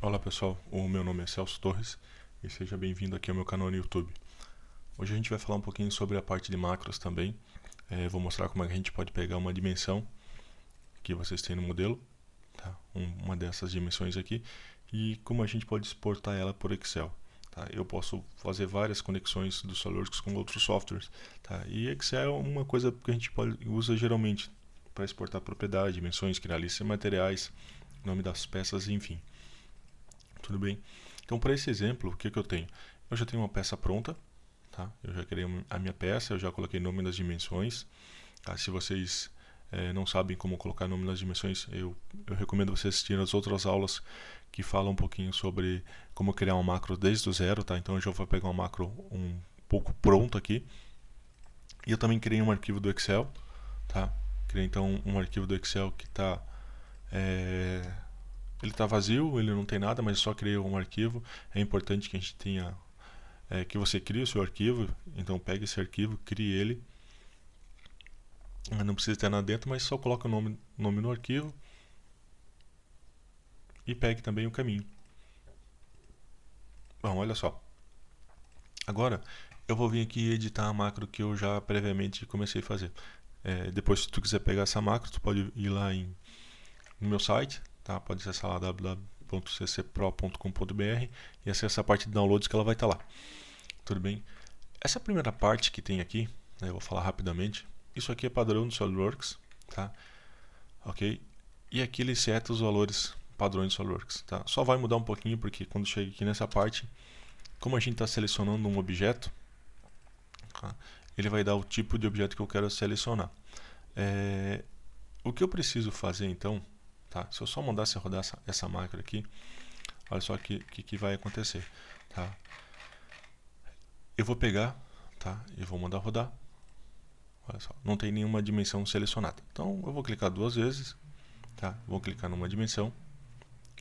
Olá pessoal, o meu nome é Celso Torres e seja bem-vindo aqui ao meu canal no YouTube. Hoje a gente vai falar um pouquinho sobre a parte de macros também. Vou mostrar como é que a gente pode pegar uma dimensão que vocês têm no modelo, tá? Uma dessas dimensões aqui, e como a gente pode exportar ela por Excel. Tá? Eu posso fazer várias conexões do SolidWorks com outros softwares. Tá? E Excel é uma coisa que a gente usa geralmente para exportar propriedade, dimensões, criar lista de materiais, nome das peças, enfim. Tudo bem? Então, para esse exemplo, o que eu tenho? Eu já tenho uma peça pronta, tá? Eu já criei a minha peça, eu já coloquei nome das dimensões. Tá? Se vocês não sabem como colocar nome nas dimensões, eu recomendo vocês assistirem as outras aulas que falam um pouquinho sobre como criar um macro desde o zero. Tá? Então, eu já vou pegar um macro um pouco pronto aqui. E eu também criei um arquivo do Excel. Tá? Criei então um arquivo do Excel que está... ele está vazio, ele não tem nada, mas eu só criei um arquivo. É importante que a gente tenha que você crie o seu arquivo. Então pegue esse arquivo, crie ele. Não precisa ter nada dentro, mas só coloca o nome no arquivo e pegue também o caminho. Bom, olha só. Agora eu vou vir aqui e editar a macro que eu já previamente comecei a fazer. Depois, se tu quiser pegar essa macro, tu pode ir lá no meu site, tá? Pode acessar lá www.ccpro.com.br e acessar a parte de downloads que ela vai estar lá. Tudo bem? Essa primeira parte que tem aqui, eu vou falar rapidamente. Isso aqui é padrão do SolidWorks, tá? Ok? E aqui ele seta os valores padrões do SolidWorks, tá? Só vai mudar um pouquinho porque quando chega aqui nessa parte, como a gente está selecionando um objeto, tá? Ele vai dar o tipo de objeto que eu quero selecionar. O que eu preciso fazer então, tá? Se eu só mandasse rodar essa máquina aqui, olha só o que vai acontecer, tá? Eu vou pegar, tá? E vou mandar rodar. Olha só, não tem nenhuma dimensão selecionada. Então eu vou clicar duas vezes, tá? Vou clicar numa dimensão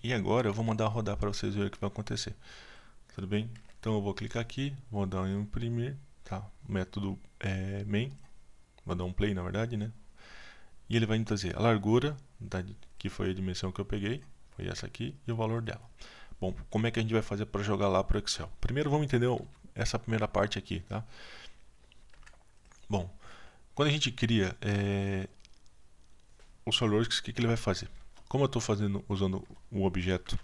e agora eu vou mandar rodar para vocês verem o que vai acontecer. Tudo bem? Então eu vou clicar aqui, vou dar um imprimir, tá? Método main, vou dar um play na verdade, né? E ele vai me trazer a largura, que foi a dimensão que eu peguei, foi essa aqui, e o valor dela. Bom, como é que a gente vai fazer para jogar lá para o Excel? Primeiro vamos entender essa primeira parte aqui, tá? Bom, quando a gente cria o SolidWorks, o que ele vai fazer? Como eu estou usando o objeto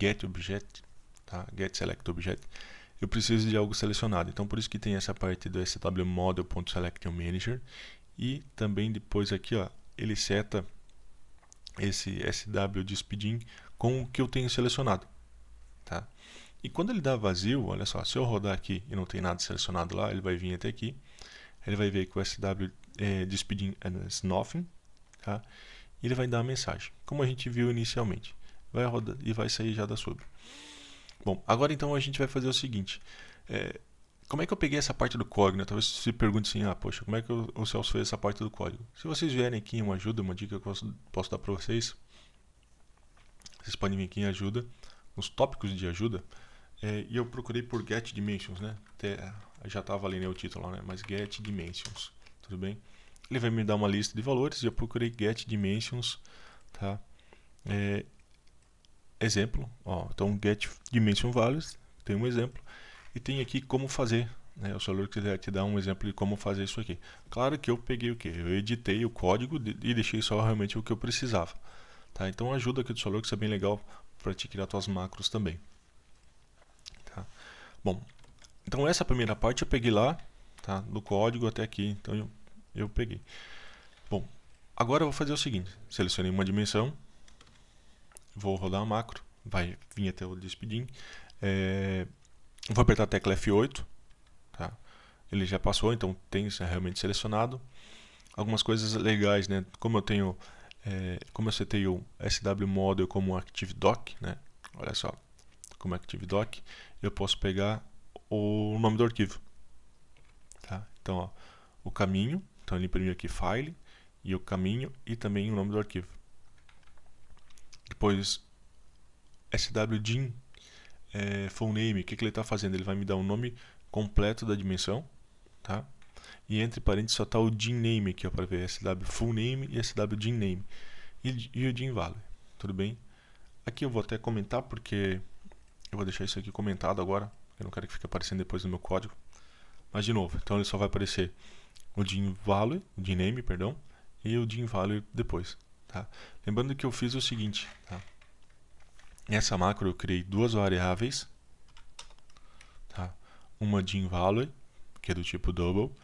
getObject, tá? getSelectObject, eu preciso de algo selecionado. Então por isso que tem essa parte do swModel.selectManager e também depois aqui, ó, ele seta esse swDispDin com o que eu tenho selecionado, tá? E quando ele dá vazio, olha só, se eu rodar aqui e não tem nada selecionado lá, ele vai vir até aqui, ele vai ver que o swDispDin is nothing, tá? E ele vai dar a mensagem, como a gente viu inicialmente. Vai rodar e vai sair já da sub. Bom, agora então a gente vai fazer o seguinte. Como é que eu peguei essa parte do código, né? Talvez você se pergunte assim, poxa, como é que o Celso fez essa parte do código? Se vocês vierem aqui em uma ajuda, uma dica que eu posso dar para vocês, vocês podem vir aqui em ajuda, nos tópicos de ajuda, e eu procurei por Get Dimensions, né? Já estava ali, né, o título lá, né? Mas Get Dimensions, tudo bem? Ele vai me dar uma lista de valores e eu procurei Get Dimensions, tá? Exemplo, ó, então Get Dimension Values, tem um exemplo, e tem aqui como fazer, né? O SolidWorks vai te dar um exemplo de como fazer isso aqui. Claro que eu peguei o que? Eu editei o código e deixei só realmente o que eu precisava, tá? Então a ajuda aqui do SolidWorks é bem legal para te criar suas macros também, tá? Bom, então essa primeira parte eu peguei lá, tá? Do código até aqui, então eu peguei. Bom, agora eu vou fazer o seguinte, selecionei uma dimensão, vou rodar a macro, vai vir até o Dispdin, vou apertar a tecla F8, tá? Ele já passou, então tem realmente selecionado. Algumas coisas legais, né? Como eu tenho, como eu setei o swModel como ActiveDoc, né? Olha só, como ActiveDoc, eu posso pegar o nome do arquivo, tá? Então, ó, o caminho, então ele imprimiu aqui file e o caminho e também o nome do arquivo. Depois swdin full name, o que ele está fazendo? Ele vai me dar o nome completo da dimensão, tá? E entre parênteses só está o din name aqui para ver sw full name e sw din name e o din value, tudo bem? Aqui eu vou até comentar porque eu vou deixar isso aqui comentado agora. Eu não quero que fique aparecendo depois no meu código. Mas de novo, então ele só vai aparecer o DIN value, o DIN name, perdão, e o DIN value depois, tá? Lembrando que eu fiz o seguinte, tá? Nessa macro eu criei duas variáveis, tá? Uma DIN value, que é do tipo double,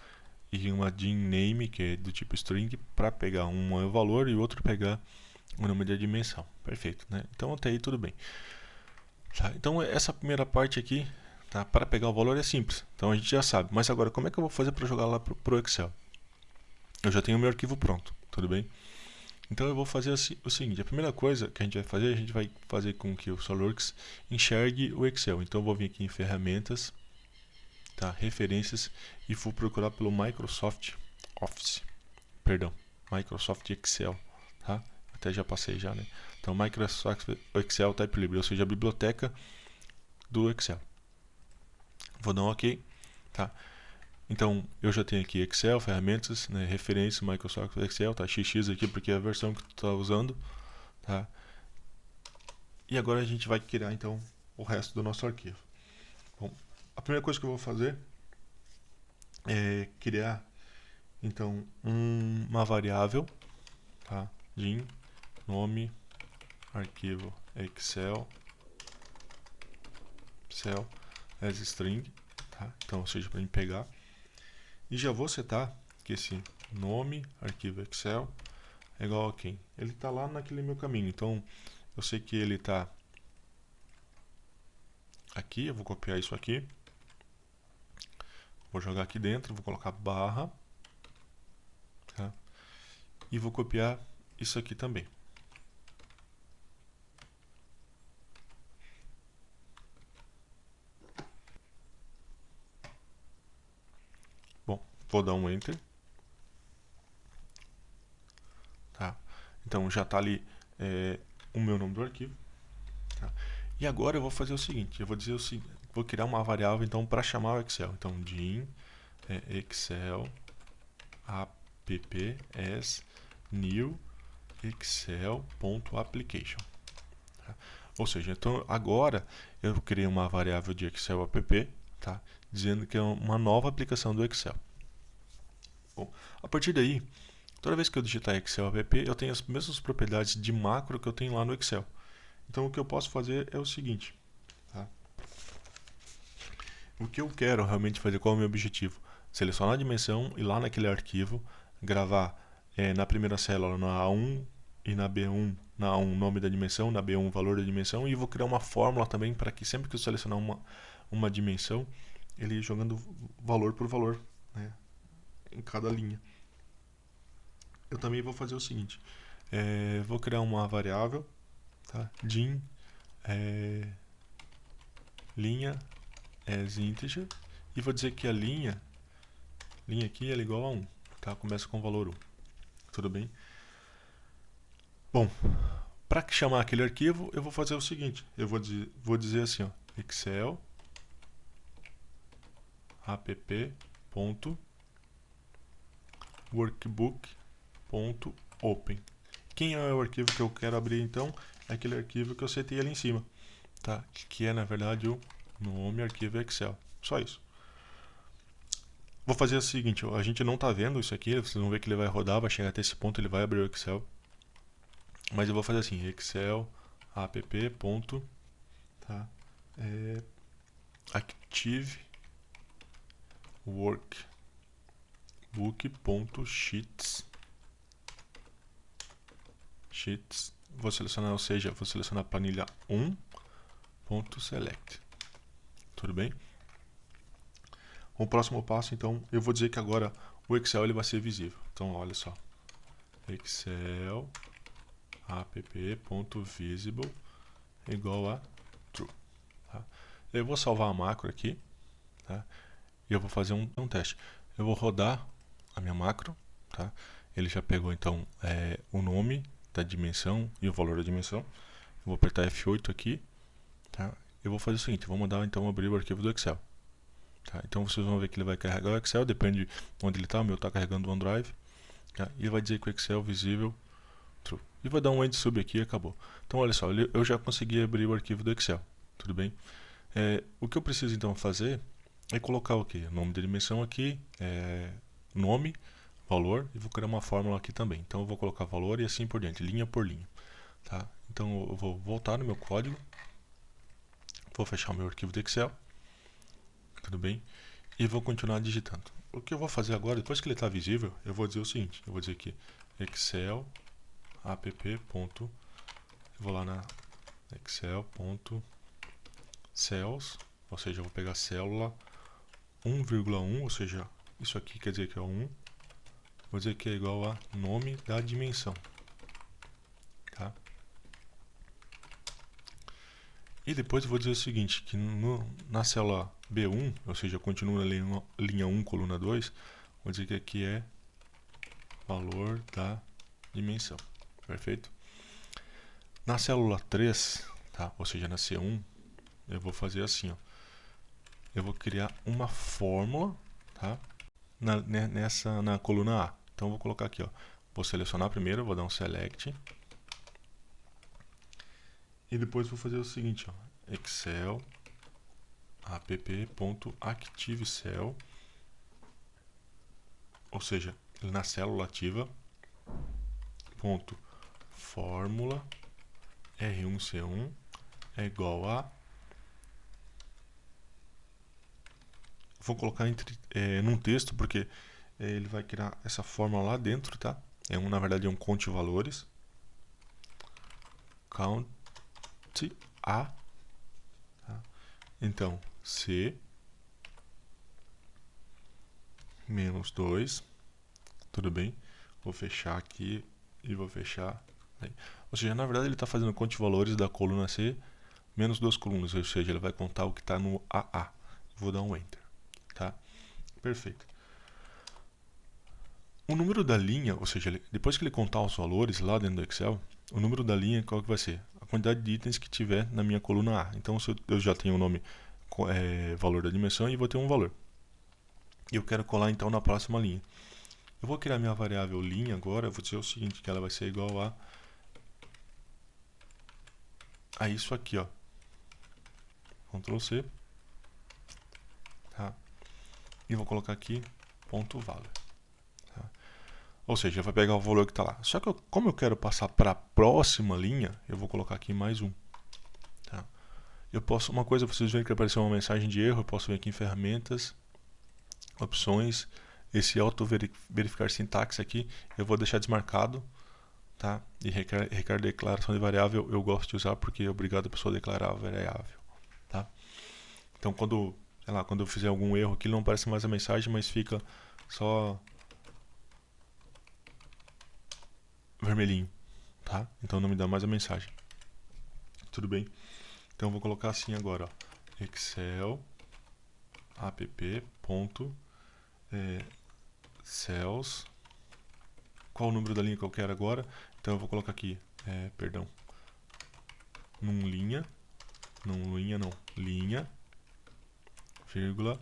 e uma DIN name, que é do tipo string, para pegar um é o valor e o outro pegar o número da dimensão. Perfeito, né? Então até aí tudo bem. Tá? Então essa primeira parte aqui, tá? Para pegar o valor é simples, então a gente já sabe. Mas agora, como é que eu vou fazer para jogar lá pro Excel? Eu já tenho o meu arquivo pronto, tudo bem? Então eu vou fazer o seguinte, a primeira coisa que a gente vai fazer com que o SolidWorks enxergue o Excel. Então eu vou vir aqui em ferramentas, tá? Referências, e vou procurar pelo Microsoft Office, perdão, Microsoft Excel, tá? Até já passei já, né? Então Microsoft Excel Type Library, ou seja, a biblioteca do Excel. Vou dar um OK, tá? Então eu já tenho aqui Excel, ferramentas, né, referências, Microsoft Excel, tá? XX aqui porque é a versão que tu está usando, tá? E agora a gente vai criar então o resto do nosso arquivo. Bom, a primeira coisa que eu vou fazer é criar então uma variável, tá? DIN nome arquivo Excel as string, tá? Então, ou seja, para mim pegar, e já vou setar que esse nome arquivo Excel é igual a quem? Ele está lá naquele meu caminho, então eu sei que ele está aqui, eu vou copiar isso aqui, vou jogar aqui dentro, vou colocar barra, tá? E vou copiar isso aqui também. Bom, vou dar um Enter. Tá? Então já está ali o meu nome do arquivo. Tá? E agora eu vou fazer o seguinte, eu vou dizer o seguinte, vou criar uma variável então para chamar o Excel. Então DIN Excel app as new excel.application. Tá? Ou seja, então agora eu criei uma variável de Excel app, tá? Dizendo que é uma nova aplicação do Excel. Bom, a partir daí, toda vez que eu digitar Excel app, eu tenho as mesmas propriedades de macro que eu tenho lá no Excel. Então o que eu posso fazer é o seguinte, tá? O que eu quero realmente fazer, qual é o meu objetivo? Selecionar a dimensão e lá naquele arquivo gravar na primeira célula na A1 e na B1, na A1 nome da dimensão, na B1 valor da dimensão, e vou criar uma fórmula também para que sempre que eu selecionar uma dimensão, ele jogando valor por valor, né, em cada linha. Eu também vou fazer o seguinte, vou criar uma variável, tá? DIN linha as integer, e vou dizer que a linha aqui é igual a 1, tá? Começa com o valor 1, tudo bem? Bom, para chamar aquele arquivo, eu vou fazer o seguinte, eu vou dizer assim, ó, Excel app.workbook.open. Quem é o arquivo que eu quero abrir então? É aquele arquivo que eu setei ali em cima, tá? Que é na verdade o nome arquivo Excel. Só isso. Vou fazer o seguinte, a gente não está vendo isso aqui, vocês vão ver que ele vai rodar, vai chegar até esse ponto, ele vai abrir o Excel. Mas eu vou fazer assim, Excel app. Tá? Active workbook.sheets. Vou selecionar, ou seja, vou selecionar a planilha 1.select. Tudo bem? O próximo passo, então, eu vou dizer que agora o Excel ele vai ser visível. Então, olha só. Excel app.visible igual a true. Tá? Eu vou salvar a macro aqui, tá? E eu vou fazer um teste. Eu vou rodar a minha macro, tá? Ele já pegou então o nome da dimensão e o valor da dimensão. Eu vou apertar F8 aqui, tá? Eu vou fazer o seguinte, vou mandar então abrir o arquivo do Excel. Tá? Então vocês vão ver que ele vai carregar o Excel, depende de onde ele está, o meu está carregando o OneDrive, tá? E ele vai dizer que o Excel visível True. E vou dar um end sub aqui e acabou. Então olha só, eu já consegui abrir o arquivo do Excel. Tudo bem? O que eu preciso então fazer é colocar o quê? Nome da dimensão aqui, nome, valor, e vou criar uma fórmula aqui também. Então eu vou colocar valor e assim por diante, linha por linha. Tá? Então eu vou voltar no meu código, vou fechar o meu arquivo do Excel, tudo bem? E vou continuar digitando. O que eu vou fazer agora, depois que ele está visível, eu vou dizer o seguinte, eu vou dizer aqui Excel app. Eu vou lá na Excel.cells, ou seja, eu vou pegar a célula 1,1, ou seja, isso aqui quer dizer que é 1, vou dizer que é igual a nome da dimensão, tá? E depois eu vou dizer o seguinte, que na célula B1, ou seja, continua na linha 1, coluna 2, vou dizer que aqui é valor da dimensão, perfeito? Na célula 3, tá? Ou seja, na C1, eu vou fazer assim, ó. Eu vou criar uma fórmula, tá? Na coluna A. Então eu vou colocar aqui, ó. Vou selecionar primeiro, vou dar um select. E depois vou fazer o seguinte, ó. Excel app.ActiveCell, ou seja, na célula ativa, ponto fórmula R1C1 é igual a, vou colocar num texto porque ele vai criar essa fórmula lá dentro, tá? Na verdade é um conte valores, count A, tá? Então C menos 2, tudo bem? Vou fechar aqui e vou fechar aí. Ou seja, na verdade ele está fazendo conte valores da coluna C menos 2 colunas, ou seja, ele vai contar o que está no AA. Vou dar um Enter, tá? Perfeito. O número da linha, ou seja, depois que ele contar os valores lá dentro do Excel, o número da linha qual que vai ser? A quantidade de itens que tiver na minha coluna A. Então se eu já tenho o nome, valor da dimensão e vou ter um valor. E eu quero colar então na próxima linha. Eu vou criar minha variável linha agora, eu vou dizer o seguinte, que ela vai ser igual a isso aqui, ó. Ctrl C, tá? E vou colocar aqui ponto value, tá? Ou seja, vai pegar o valor que está lá. Só que como eu quero passar para a próxima linha, eu vou colocar aqui mais um, tá? Eu posso, uma coisa, vocês verem que apareceu uma mensagem de erro, eu posso vir aqui em ferramentas, opções, esse auto verificar sintaxe aqui, eu vou deixar desmarcado, tá? E requer declaração de variável eu gosto de usar porque é obrigado a pessoa a declarar a variável, tá? Então quando eu fizer algum erro aqui, não aparece mais a mensagem, mas fica só vermelhinho, tá? Então não me dá mais a mensagem. Tudo bem? Então eu vou colocar assim agora, ó. Excel app.cells. Qual o número da linha que eu quero agora? Então eu vou colocar aqui, linha, vírgula,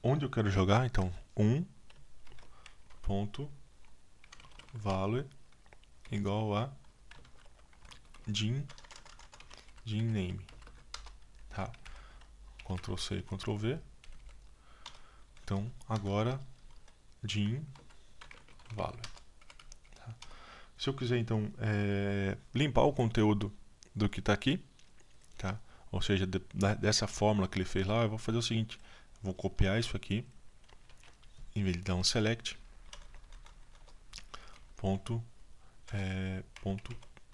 onde eu quero jogar, então 1.value igual a name, tá? Ctrl C, Ctrl V. Então agora value. Tá? Se eu quiser então limpar o conteúdo do que está aqui, tá? Ou seja, dessa fórmula que ele fez lá, eu vou fazer o seguinte, vou copiar isso aqui, em vez de dar um select, ponto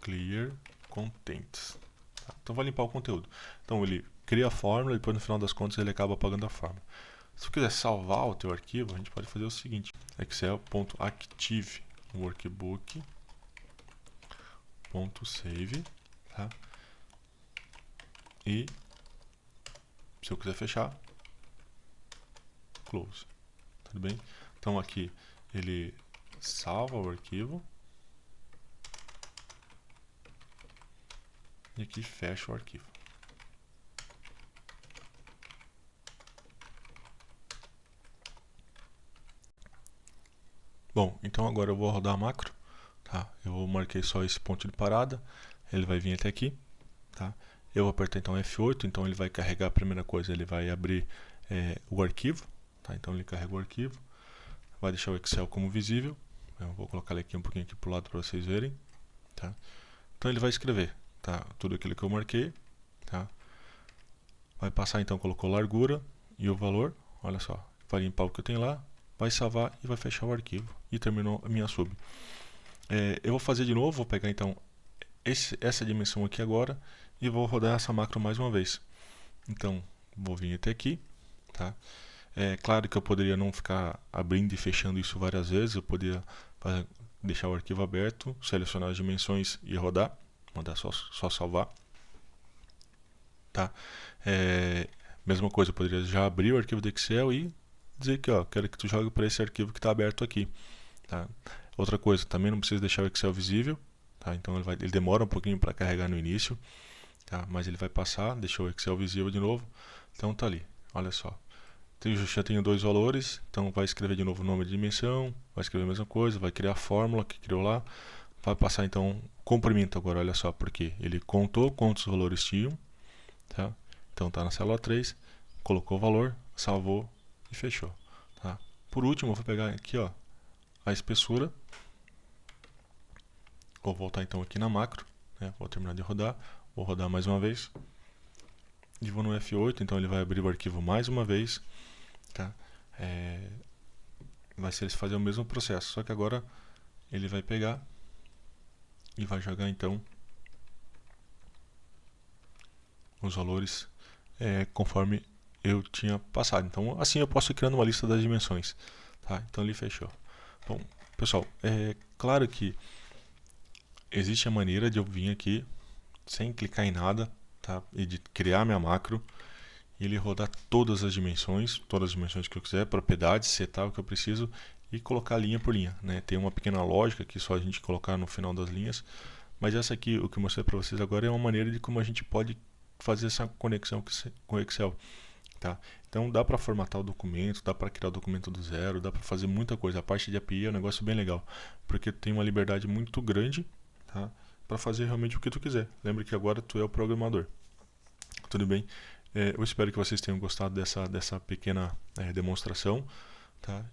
clear contents. Tá? Então vai limpar o conteúdo. Então ele cria a fórmula e depois no final das contas ele acaba apagando a fórmula. Se você quiser salvar o teu arquivo, a gente pode fazer o seguinte, excel.active workbook.save, tá? E se eu quiser fechar, close, tudo bem? Então aqui ele salva o arquivo e aqui fecha o arquivo. Bom, então agora eu vou rodar a macro, tá? Eu marquei só esse ponto de parada, ele vai vir até aqui, tá? Eu vou apertar então F8, então ele vai carregar a primeira coisa, ele vai abrir o arquivo, tá? Então ele carrega o arquivo, vai deixar o Excel como visível. Eu vou colocar ele aqui um pouquinho aqui pro lado para vocês verem, tá? Então ele vai escrever, tá? Tudo aquilo que eu marquei, tá? Vai passar então, colocou largura e o valor, olha só, vai limpar o que eu tenho lá, vai salvar e vai fechar o arquivo e terminou a minha sub. Eu vou fazer de novo, vou pegar então essa dimensão aqui agora e vou rodar essa macro mais uma vez. Então vou vir até aqui, tá? Claro que eu poderia não ficar abrindo e fechando isso várias vezes, eu poderia deixar o arquivo aberto, selecionar as dimensões e rodar, mandar só salvar, tá? Mesma coisa, eu poderia já abrir o arquivo do Excel e dizer que quero que tu jogue para esse arquivo que está aberto aqui, tá? Outra coisa, também não precisa deixar o Excel visível, tá? Então ele demora um pouquinho para carregar no início, tá? Mas ele vai passar, deixou o Excel visível de novo, então tá ali, olha só. Já tenho dois valores, então vai escrever de novo o nome de dimensão, vai escrever a mesma coisa, vai criar a fórmula que criou lá, vai passar então comprimento agora, olha só, porque ele contou quantos valores tinham, tá? Então tá na célula 3, colocou o valor, salvou e fechou, tá? Por último, eu vou pegar aqui, ó, a espessura, vou voltar então aqui na macro, né? Vou terminar de rodar, vou rodar mais uma vez e vou no F8, então ele vai abrir o arquivo mais uma vez, tá? Vai ser fazer o mesmo processo, só que agora ele vai pegar e vai jogar então os valores conforme eu tinha passado. Então assim eu posso ir criando uma lista das dimensões, tá? Então ele fechou. Bom, pessoal, claro que existe a maneira de eu vir aqui sem clicar em nada, tá? E de criar minha macro e ele rodar todas as dimensões que eu quiser, propriedades, setar o que eu preciso e colocar linha por linha, né? Tem uma pequena lógica que só a gente colocar no final das linhas, mas essa aqui, o que eu mostrei para vocês agora é uma maneira de como a gente pode fazer essa conexão com o Excel, tá? Então dá para formatar o documento, dá para criar o documento do zero, dá para fazer muita coisa. A parte de API é um negócio bem legal, porque tem uma liberdade muito grande, tá? Para fazer realmente o que tu quiser. Lembra que agora tu é o programador. Tudo bem? Eu espero que vocês tenham gostado dessa pequena demonstração, tá?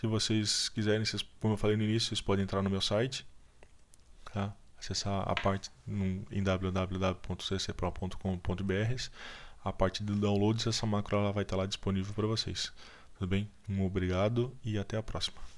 Se vocês quiserem, como eu falei no início, vocês podem entrar no meu site, tá? Acessar a parte em www.ccpro.com.br, a parte do downloads, essa macro ela vai estar lá disponível para vocês. Tudo bem? Um obrigado e até a próxima.